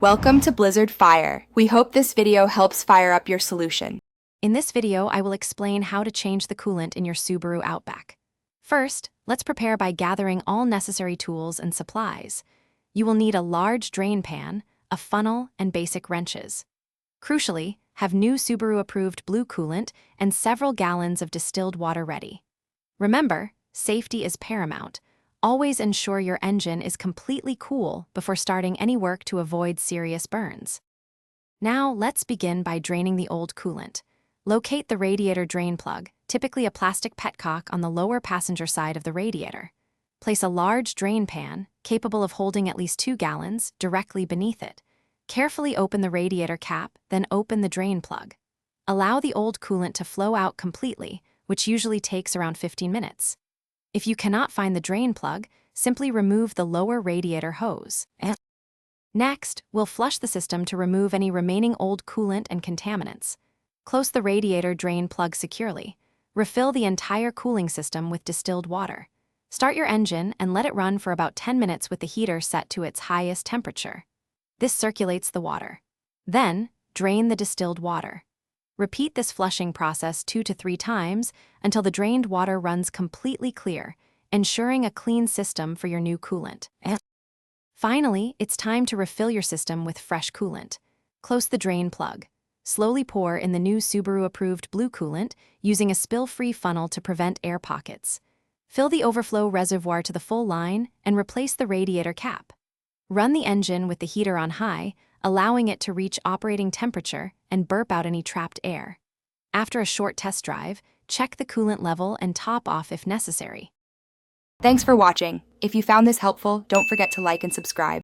Welcome to Blizzard Fire. We hope this video helps fire up your solution. In this video, I will explain how to change the coolant in your Subaru Outback. First, let's prepare by gathering all necessary tools and supplies. You will need a large drain pan, a funnel, and basic wrenches. Crucially, have new Subaru-approved blue coolant and several gallons of distilled water ready. Remember, safety is paramount. Always ensure your engine is completely cool before starting any work to avoid serious burns. Now, let's begin by draining the old coolant. Locate the radiator drain plug, typically a plastic petcock on the lower passenger side of the radiator. Place a large drain pan, capable of holding at least 2 gallons, directly beneath it. Carefully open the radiator cap, then open the drain plug. Allow the old coolant to flow out completely, which usually takes around 15 minutes. If you cannot find the drain plug, simply remove the lower radiator hose. Next, we'll flush the system to remove any remaining old coolant and contaminants. Close the radiator drain plug securely. Refill the entire cooling system with distilled water. Start your engine and let it run for about 10 minutes with the heater set to its highest temperature. This circulates the water. Then, drain the distilled water. Repeat this flushing process 2 to 3 times until the drained water runs completely clear, ensuring a clean system for your new coolant. Finally, it's time to refill your system with fresh coolant. Close the drain plug. Slowly pour in the new Subaru-approved blue coolant using a spill-free funnel to prevent air pockets. Fill the overflow reservoir to the full line and replace the radiator cap. Run the engine with the heater on high, allowing it to reach operating temperature and burp out any trapped air. After a short test drive, check the coolant level and top off if necessary. Thanks for watching. If you found this helpful, don't forget to like and subscribe.